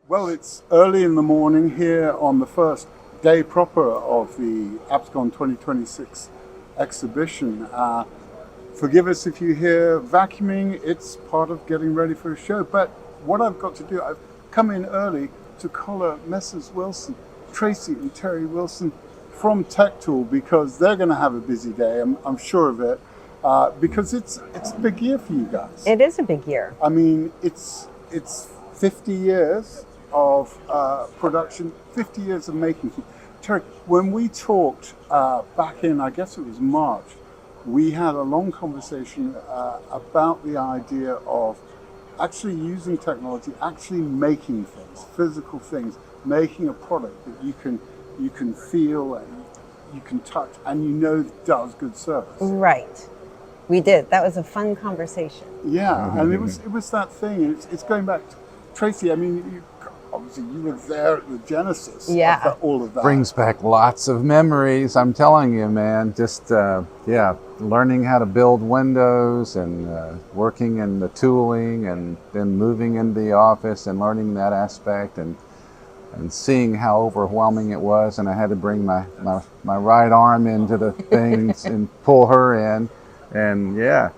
Well, it's early in the morning here on the first day proper of the AppsCon 2026 exhibition. Forgive us if you hear vacuuming, it's part of getting ready for a show. But what I've got to do, I've come in early to collar Messrs. Wilson, Tracy and Teri Wilson from Tech Tool, because they're going to have a busy day, I'm sure of it, because it's a big year for you guys. It is a big year. I mean, it's 50 years of production, 50 years of making. Teri, when we talked back in, I guess it was March, we had a long conversation about the idea of actually using technology, actually making things, physical things, making a product that you can feel and you can touch and you know does good service. Right. We did. That was a fun conversation. Yeah, and it was that thing. It's going back to Tracy. I mean, obviously you were there at the genesis of all of that. Brings back lots of memories, I'm telling you, man. Just, learning how to build windows and working in the tooling and then moving into the office and learning that aspect and seeing how overwhelming it was. And I had to bring my right arm into the things and pull her in. And yeah,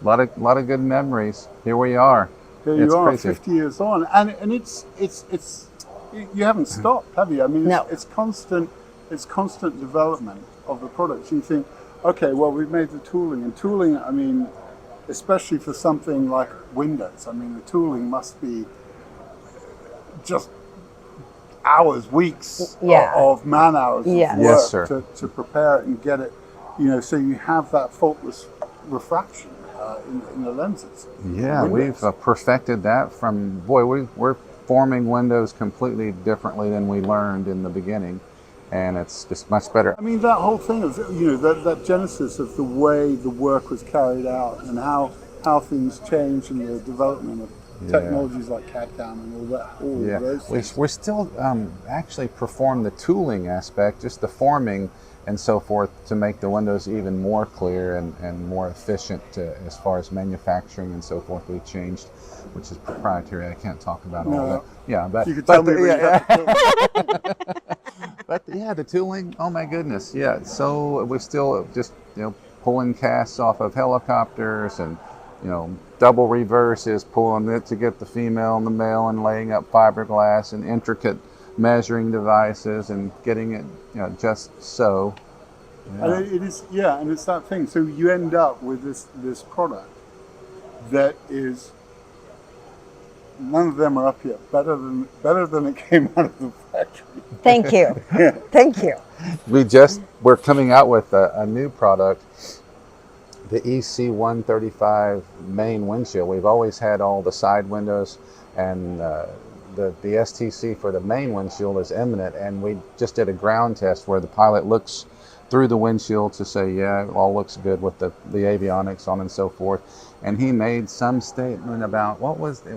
a lot of good memories. Here we are. Here you are, crazy. 50 years on, and it's you haven't stopped, have you? I mean, no. It's constant development of the products. You think, okay, well, we've made the tooling, and tooling, I mean, especially for something like Windows, I mean, the tooling must be just hours, weeks of man hours of work to prepare it and get it, so you have that faultless refraction in the lenses. Yeah, we've perfected that from, we're forming windows completely differently than we learned in the beginning, and it's just much better. I mean, that whole thing of, that genesis of the way the work was carried out and how things changed in the development of technologies like CAD/CAM and all of those things. We're still actually perform the tooling aspect, just the forming and so forth, to make the windows even more clear and more efficient as far as manufacturing and so forth. We've changed, which is proprietary. I can't talk about all that. Yeah, but you could tell me. But the tooling. Oh my goodness. Yeah. So we're still just pulling casts off of helicopters and double reverses, pulling it to get the female and the male, and laying up fiberglass and intricate measuring devices and getting it just so. And it is, and it's that thing. So you end up with this product that is, none of them are up yet, better than it came out of the factory. Thank you. Thank you. We're coming out with a new product, the EC135 main windshield. We've always had all the side windows, and the STC for the main windshield is imminent, and we just did a ground test where the pilot looks through the windshield to say, it all looks good with the avionics on and so forth. And he made some statement about,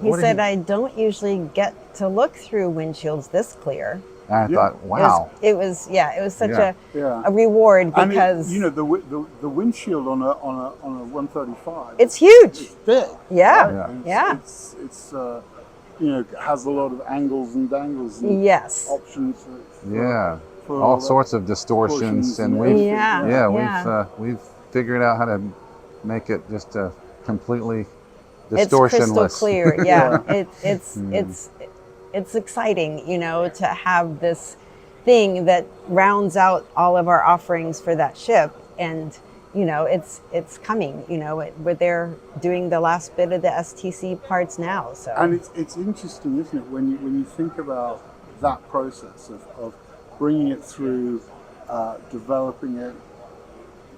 he said, I don't usually get to look through windshields this clear. I thought, wow. It was such a reward, because the windshield on a 135. It's huge. It's big. Yeah. Right? It's has a lot of angles and dangles and options for all sorts of distortions, and we've figured out how to make it just completely distortionless. It's crystal clear. It's exciting, to have this thing that rounds out all of our offerings for that ship, and it's coming. They're doing the last bit of the STC parts now. So, and it's interesting, isn't it, when you think about that process of bringing it through, developing it,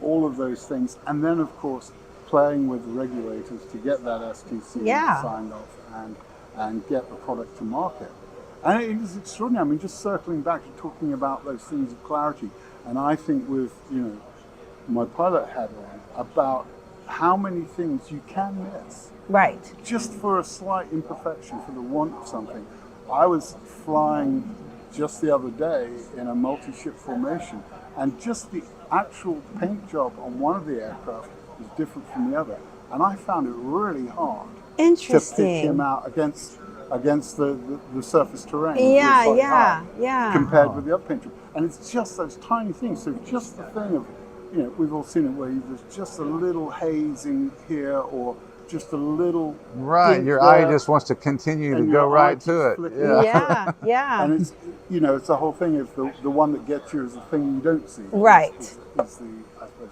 all of those things, and then of course playing with the regulators to get that STC signed off and get the product to market. And it is extraordinary. I mean, just circling back to talking about those things of clarity, and I think with my pilot hat on, about how many things you can miss. Right. Just for a slight imperfection, for the want of something. I was flying just the other day in a multi-ship formation, and just the actual paint job on one of the aircraft was different from the other. And I found it really hard to pick him out against against the surface terrain. Yeah, It's like yeah, art yeah. compared with the up paint job. And it's just those tiny things. So just the thing of, we've all seen it where there's just a little hazing here or just a little Right, dint your eye there, just wants to continue to and go your eye right to it. keeps flicking. Yeah. Yeah, yeah. And it's it's the whole thing of the one that gets you is the thing you don't see. Right. Is the, I suppose,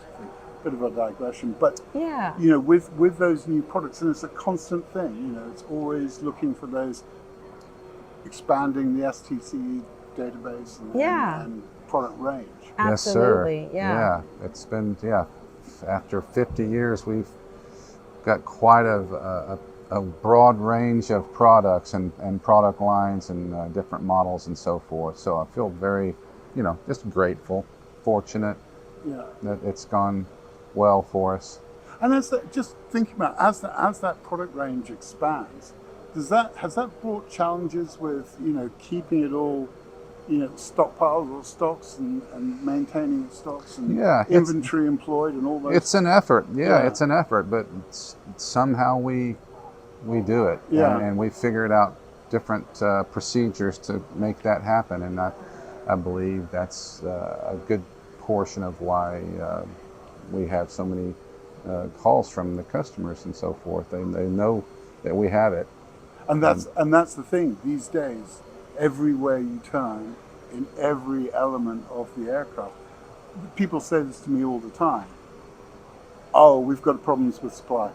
bit of a digression, but Yeah. with those new products, and it's a constant thing. It's always looking for those, expanding the STC database and product range. Absolutely. Yes, sir. Yeah. It's been after 50 years, we've got quite a broad range of products and product lines and different models and so forth. So I feel very, just grateful, fortunate that it's gone well for us. And just thinking about as that product range expands, has that brought challenges with keeping it all stockpiles or stocks and maintaining stocks and inventory employed and all those? It's an effort. It's an effort, but somehow we do it. And we figured out different procedures to make that happen, and I believe that's a good portion of why we have so many calls from the customers and so forth. They know that we have it. And that's the thing these days. Everywhere you turn, in every element of the aircraft, people say this to me all the time. Oh, we've got problems with supply.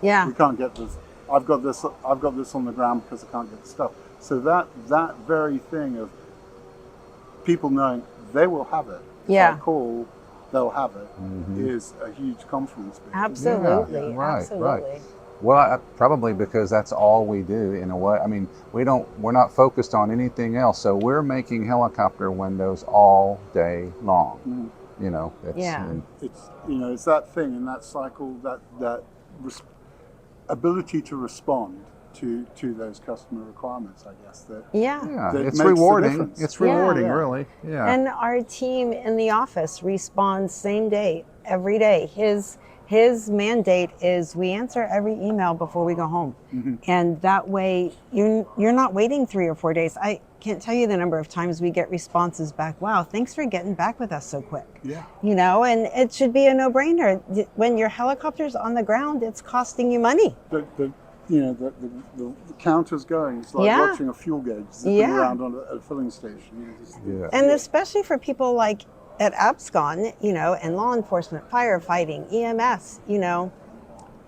Yeah. We can't get this. I've got this on the ground because I can't get the stuff. So that very thing of people knowing they will have it. Yeah. If I call, they'll have it, is a huge confidence builder. Absolutely. Right, Absolutely. right. Well, probably because that's all we do in a way. I mean, we're not focused on anything else. So we're making helicopter windows all day long. It's that thing in that cycle, that ability to respond to those customer requirements, I guess. That it's makes rewarding. the It's rewarding, Yeah. really. Yeah. And our team in the office responds same day, every day. His mandate is we answer every email before we go home. And that way you're not waiting 3 or 4 days. I can't tell you the number of times we get responses back. Wow, thanks for getting back with us so quick. Yeah. And it should be a no-brainer. When your helicopter's on the ground, it's costing you money. The counter's going. It's like watching a fuel gauge zipping around on a filling station. And especially for people like at Abscon, and law enforcement, firefighting, EMS,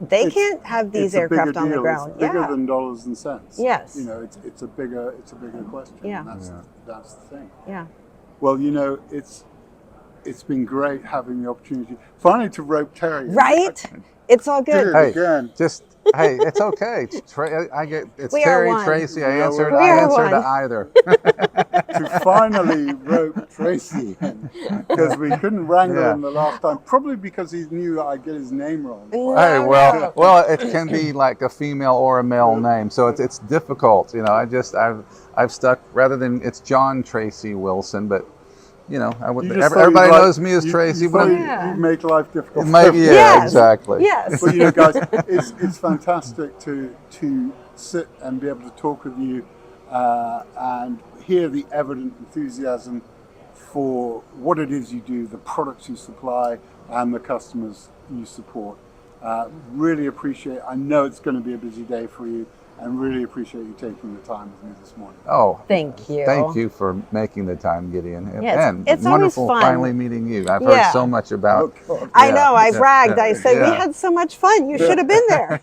they can't have these aircraft on the ground. It's bigger than dollars and cents. Yes. It's a bigger question. Yeah. And that's the thing. Yeah. Well, it's been great having the opportunity finally to rope Teri. Right? It's all good. Did it again. Hey, it's okay. It's We are Terry, one. Tracy. I We are answered one. to either. To finally rope Tracy in, because we couldn't wrangle him the last time, probably because he knew that I'd get his name wrong. Hey, well, it can be like a female or a male name, so it's difficult. I've stuck rather than it's John Tracy Wilson, but everybody knows me as Tracy. But you make life difficult. Exactly. Yes. But guys, it's fantastic to sit and be able to talk with you and hear the evident enthusiasm for what it is you do, the products you supply, and the customers you support. Really appreciate. I know it's going to be a busy day for you. And really appreciate you taking the time with me this morning. Oh, thank you. Thank you for making the time, Gideon. Yeah, it's wonderful always fun. Finally meeting you. I've heard so much about. I know. I bragged. I said we had so much fun. You should have been there.